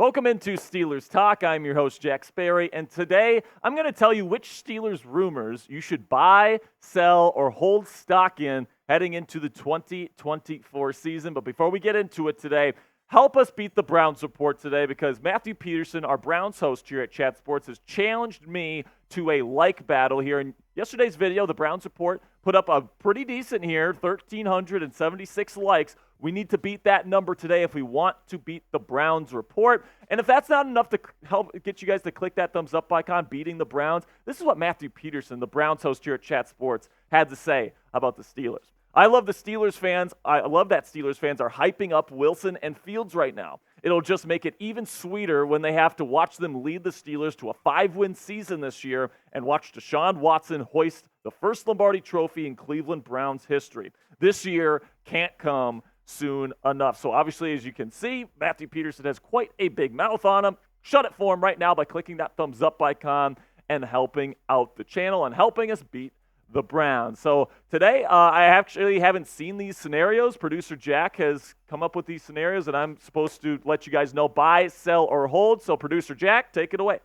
Welcome into Steelers Talk. I'm your host, Jack Sperry, and today I'm going to tell you which Steelers rumors you should buy, sell, or hold stock in heading into the 2024 season. But before we get into it today, help us beat the Browns report today because Matthew Peterson, our Browns host here at Chat Sports, has challenged me to a like battle here. In yesterday's video, the Browns report put up a pretty decent here, 1,376 likes. We need to beat that number today if we want to beat the Browns report. And if that's not enough to help get you guys to click that thumbs up icon, beating the Browns, this is what Matthew Peterson, the Browns host here at Chat Sports, had to say about the Steelers. I love the Steelers fans. I love that Steelers fans are hyping up Wilson and Fields right now. It'll just make it even sweeter when they have to watch them lead the Steelers to a 5-win season this year and watch Deshaun Watson hoist the first Lombardi Trophy in Cleveland Browns history. This year can't come soon enough. So obviously, as you can see, Matthew Peterson has quite a big mouth on him. Shut it for him right now by clicking that thumbs up icon and helping out the channel and helping us beat the Browns. So today, I actually haven't seen these scenarios. Producer Jack has come up with these scenarios, and I'm supposed to let you guys know buy, sell, or hold. So Producer Jack, take it away.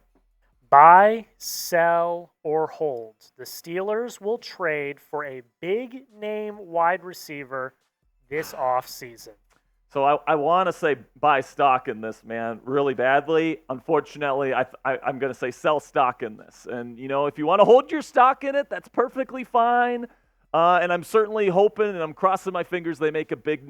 Buy, sell, or hold. The Steelers will trade for a big-name wide receiver this offseason. So I want to say buy stock in this, man, really badly. Unfortunately, I'm going to say sell stock in this. And, you know, if you want to hold your stock in it, that's perfectly fine. And I'm certainly hoping and I'm crossing my fingers they make a big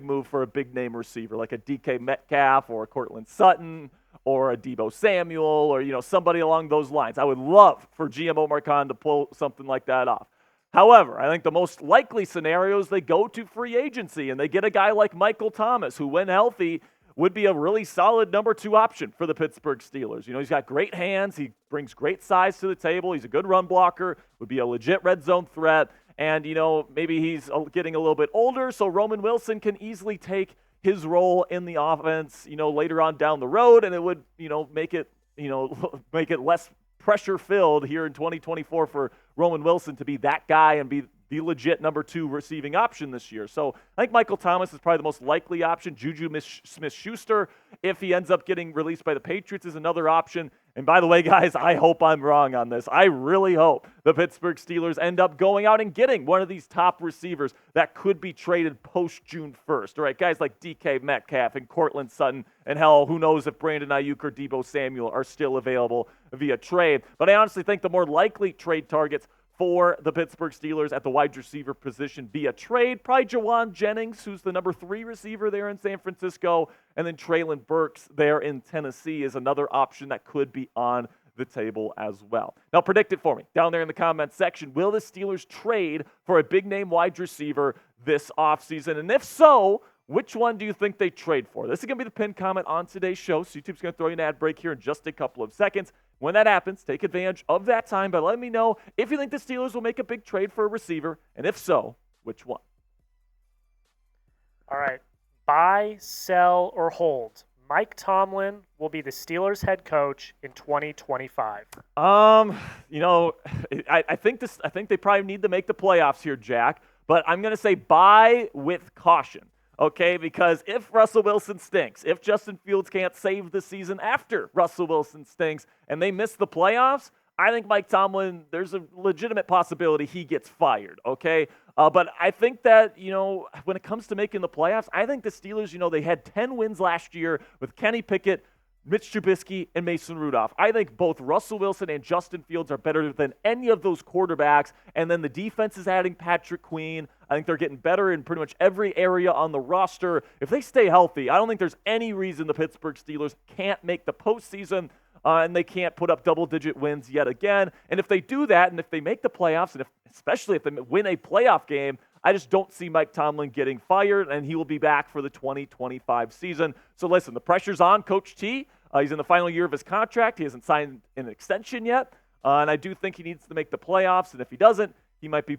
move for a big-name receiver like a DK Metcalf or a Courtland Sutton or a Deebo Samuel or, you know, somebody along those lines. I would love for GM Omar Khan to pull something like that off. However, I think the most likely scenario is they go to free agency and they get a guy like Michael Thomas, who, when healthy, would be a really solid number 2 option for the Pittsburgh Steelers. You know, he's got great hands. He brings great size to the table. He's a good run blocker, would be a legit red zone threat. And, you know, maybe he's getting a little bit older, so Roman Wilson can easily take his role in the offense, you know, later on down the road, and it would, you know, make it less pressure-filled here in 2024 for Roman Wilson to be that guy and be the legit number 2 receiving option this year. So I think Michael Thomas is probably the most likely option. Juju Smith-Schuster, if he ends up getting released by the Patriots, is another option. And by the way, guys, I hope I'm wrong on this. I really hope the Pittsburgh Steelers end up going out and getting one of these top receivers that could be traded post-June 1st. All right, guys like DK Metcalf and Courtland Sutton, and hell, who knows if Brandon Aiyuk or Deebo Samuel are still available via trade. But I honestly think the more likely trade targets for the Pittsburgh Steelers at the wide receiver position via trade, probably Jawan Jennings, who's the number 3 receiver there in San Francisco, and then Treylon Burks there in Tennessee is another option that could be on the table as well. Now predict it for me down there in the comments section. Will the Steelers trade for a big-name wide receiver this offseason? And if so, which one do you think they trade for? This is going to be the pinned comment on today's show, so YouTube's going to throw you an ad break here in just a couple of seconds. When that happens, take advantage of that time by letting me know if you think the Steelers will make a big trade for a receiver, and if so, which one? All right. Buy, sell, or hold. Mike Tomlin will be the Steelers head coach in 2025. You know, I think they probably need to make the playoffs here, Jack, but I'm going to say buy with caution. Okay, because if Russell Wilson stinks, if Justin Fields can't save the season after Russell Wilson stinks and they miss the playoffs, I think Mike Tomlin, there's a legitimate possibility he gets fired, okay? But I think that, you know, when it comes to making the playoffs, I think the Steelers, you know, they had 10 wins last year with Kenny Pickett, Mitch Trubisky, and Mason Rudolph. I think both Russell Wilson and Justin Fields are better than any of those quarterbacks. And then the defense is adding Patrick Queen. I think they're getting better in pretty much every area on the roster. If they stay healthy, I don't think there's any reason the Pittsburgh Steelers can't make the postseason and they can't put up double-digit wins yet again. And if they do that, and if they make the playoffs, and especially if they win a playoff game, I just don't see Mike Tomlin getting fired, and he will be back for the 2025 season. So listen, the pressure's on Coach T. He's in the final year of his contract. He hasn't signed an extension yet, and I do think he needs to make the playoffs. And if he doesn't, he might be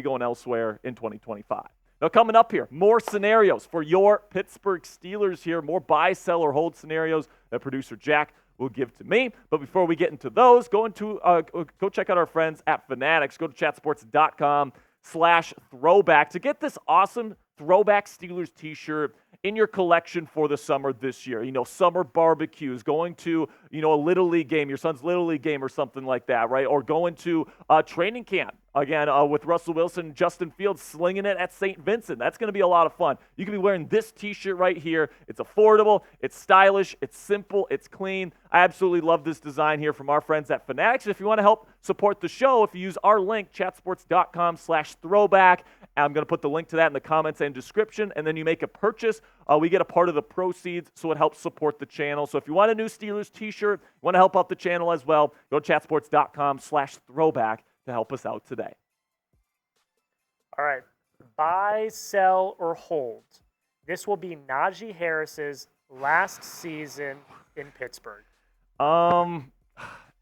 going elsewhere in 2025. Now coming up here, more scenarios for your Pittsburgh Steelers here, more buy, sell, or hold scenarios that producer Jack will give to me. But before we get into those, go check out our friends at Fanatics. Go to chatsports.com/throwback to get this awesome Throwback Steelers t-shirt in your collection for the summer this year. Summer barbecues, going to, a Little League game, your son's Little League game or something like that, right? Or going to training camp, again, with Russell Wilson and Justin Fields slinging it at St. Vincent. That's going to be a lot of fun. You can be wearing this t-shirt right here. It's affordable, it's stylish, it's simple, it's clean. I absolutely love this design here from our friends at Fanatics. If you want to help support the show, if you use our link, chatsports.com/throwback, I'm going to put the link to that in the comments and description, and then you make a purchase. We get a part of the proceeds, so it helps support the channel. So if you want a new Steelers t-shirt, you want to help out the channel as well, go to chatsports.com/throwback to help us out today. All right. Buy, sell, or hold. This will be Najee Harris's last season in Pittsburgh.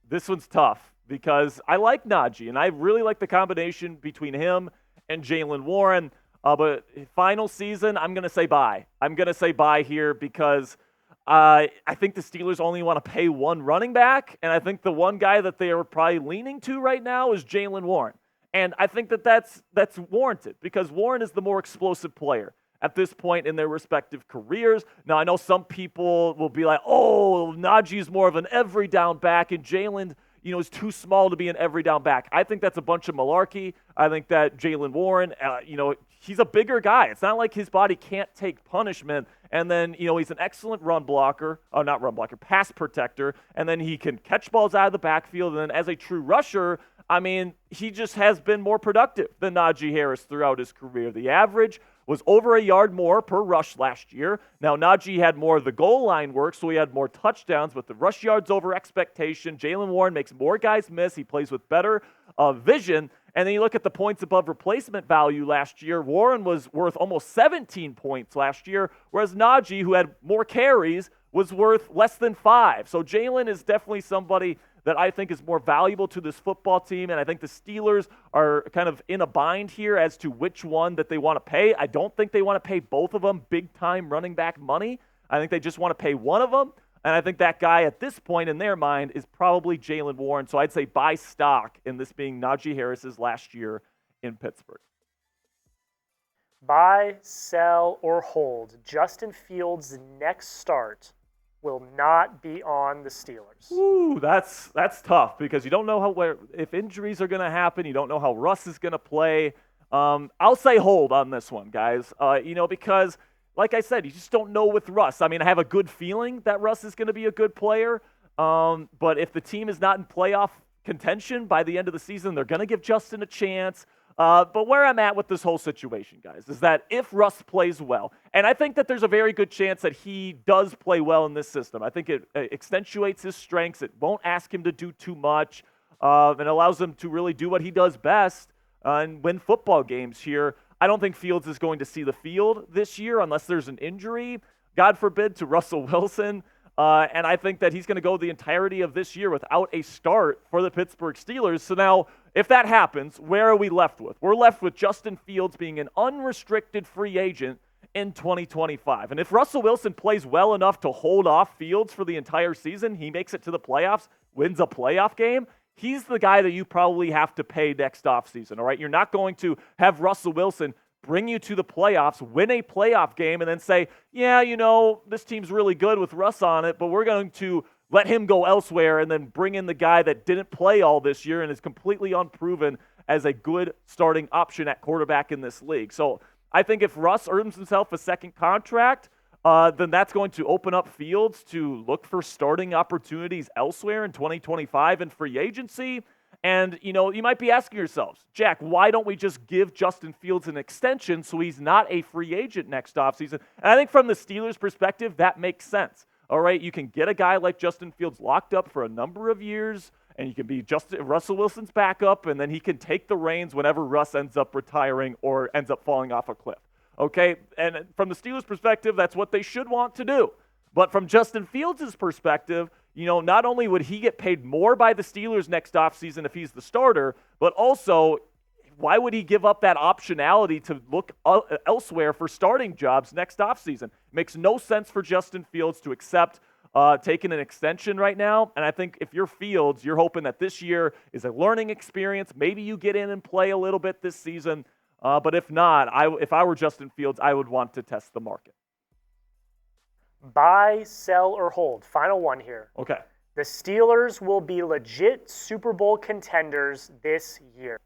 This one's tough because I like Najee, and I really like the combination between him and Jaylen Warren. But final season, I'm going to say bye. I'm going to say bye here because I think the Steelers only want to pay one running back, and I think the one guy that they are probably leaning to right now is Jaylen Warren. And I think that's warranted because Warren is the more explosive player at this point in their respective careers. Now, I know some people will be like, oh, Najee's more of an every down back, and Jaylen, is too small to be an every down back. I think that's a bunch of malarkey. I think that Jaylen Warren, he's a bigger guy. It's not like his body can't take punishment. And then, he's an excellent pass protector. And then he can catch balls out of the backfield. And then as a true rusher, he just has been more productive than Najee Harris throughout his career. The average was over a yard more per rush last year. Now, Najee had more of the goal line work, so he had more touchdowns, but the rush yards over expectation. Jaylen Warren makes more guys miss. He plays with better vision. And then you look at the points above replacement value last year. Warren was worth almost 17 points last year, whereas Najee, who had more carries, was worth less than 5. So Jaylen is definitely somebody that I think is more valuable to this football team, and I think the Steelers are kind of in a bind here as to which one that they want to pay. I don't think they want to pay both of them big-time running back money. I think they just want to pay one of them, and I think that guy at this point in their mind is probably Jaylen Warren, so I'd say buy stock in this being Najee Harris's last year in Pittsburgh. Buy, sell, or hold. Justin Fields' next start will not be on the Steelers. Ooh, that's tough because you don't know if injuries are going to happen. You don't know how Russ is going to play. I'll say hold on this one, guys. Because like I said, you just don't know with Russ. I have a good feeling that Russ is going to be a good player. But if the team is not in playoff contention by the end of the season, they're going to give Justin a chance. But where I'm at with this whole situation, guys, is that if Russ plays well, and I think that there's a very good chance that he does play well in this system. I think it accentuates his strengths. It won't ask him to do too much, and allows him to really do what he does best and win football games here. I don't think Fields is going to see the field this year unless there's an injury, God forbid, to Russell Wilson. And I think that he's going to go the entirety of this year without a start for the Pittsburgh Steelers. So now, if that happens, where are we left with? We're left with Justin Fields being an unrestricted free agent in 2025. And if Russell Wilson plays well enough to hold off Fields for the entire season, he makes it to the playoffs, wins a playoff game, he's the guy that you probably have to pay next offseason, all right? You're not going to have Russell Wilson bring you to the playoffs, win a playoff game, and then say, yeah, this team's really good with Russ on it, but we're going to let him go elsewhere and then bring in the guy that didn't play all this year and is completely unproven as a good starting option at quarterback in this league. So I think if Russ earns himself a second contract, then that's going to open up Fields to look for starting opportunities elsewhere in 2025 in free agency. And, you might be asking yourselves, Jack, why don't we just give Justin Fields an extension so he's not a free agent next offseason? And I think from the Steelers' perspective, that makes sense. All right, you can get a guy like Justin Fields locked up for a number of years, and you can be Russell Wilson's backup, and then he can take the reins whenever Russ ends up retiring or ends up falling off a cliff. Okay, and from the Steelers' perspective, that's what they should want to do. But from Justin Fields' perspective, not only would he get paid more by the Steelers next offseason if he's the starter, but also, why would he give up that optionality to look elsewhere for starting jobs next offseason? It makes no sense for Justin Fields to accept taking an extension right now. And I think if you're Fields, you're hoping that this year is a learning experience. Maybe you get in and play a little bit this season. But if not, if I were Justin Fields, I would want to test the market. Buy, sell, or hold. Final one here. Okay. The Steelers will be legit Super Bowl contenders this year.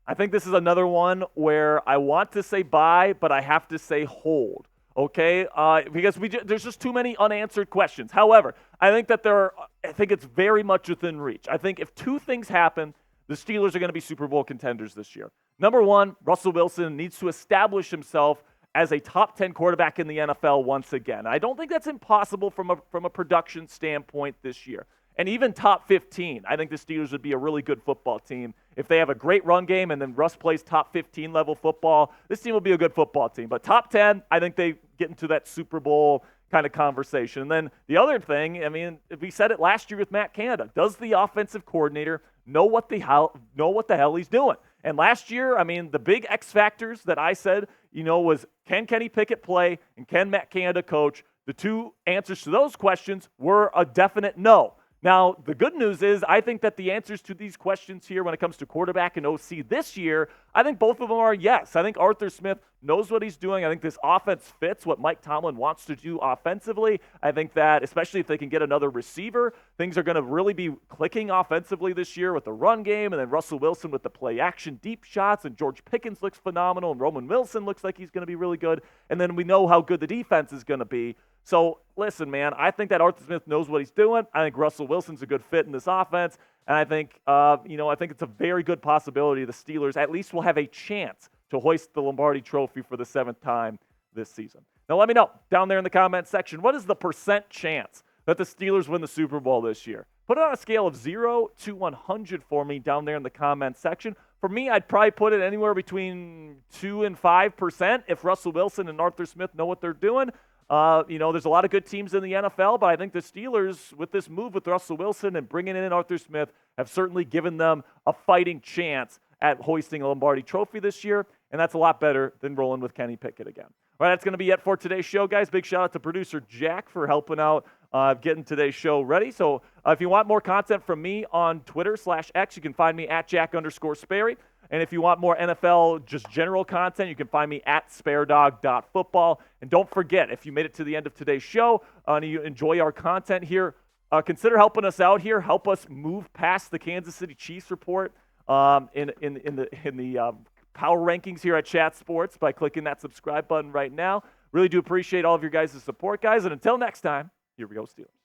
I think this is another one where I want to say buy, but I have to say hold. Okay, because there's just too many unanswered questions. However, I think that I think it's very much within reach. I think if two things happen, the Steelers are going to be Super Bowl contenders this year. Number one, Russell Wilson needs to establish himself as a top 10 quarterback in the NFL once again. I don't think that's impossible from a production standpoint this year. And even top 15, I think the Steelers would be a really good football team. If they have a great run game and then Russ plays top 15 level football, this team will be a good football team. But top 10, I think they get into that Super Bowl kind of conversation. And then the other thing, I mean, we said it last year with Matt Canada. Does the offensive coordinator know what the hell he's doing? And last year, I mean, the big X factors that I said, was can Kenny Pickett play and can Matt Canada coach? The two answers to those questions were a definite no. Now, the good news is I think that the answers to these questions here when it comes to quarterback and OC this year, I think both of them are yes. I think Arthur Smith knows what he's doing. I think this offense fits what Mike Tomlin wants to do offensively. I think that, especially if they can get another receiver, things are going to really be clicking offensively this year with the run game, and then Russell Wilson with the play action deep shots, and George Pickens looks phenomenal, and Roman Wilson looks like he's going to be really good, and then we know how good the defense is going to be. So, listen, man, I think that Arthur Smith knows what he's doing. I think Russell Wilson's a good fit in this offense. And I think, I think it's a very good possibility the Steelers at least will have a chance to hoist the Lombardi Trophy for the 7th time this season. Now, let me know down there in the comment section, what is the % chance that the Steelers win the Super Bowl this year? Put it on a scale of 0 to 100 for me down there in the comment section. For me, I'd probably put it anywhere between 2 and 5% if Russell Wilson and Arthur Smith know what they're doing. There's a lot of good teams in the NFL, but I think the Steelers, with this move with Russell Wilson and bringing in Arthur Smith, have certainly given them a fighting chance at hoisting a Lombardi Trophy this year, and that's a lot better than rolling with Kenny Pickett again. All right, that's going to be it for today's show, guys. Big shout out to producer Jack for helping out getting today's show ready. So if you want more content from me on Twitter/X, you can find me at Jack_Sperry. And if you want more NFL, just general content, you can find me at sparedog.football. And don't forget, if you made it to the end of today's show and you enjoy our content here, consider helping us out here. Help us move past the Kansas City Chiefs report in the power rankings here at Chat Sports by clicking that subscribe button right now. Really do appreciate all of your guys' support, guys. And until next time, here we go, Steelers.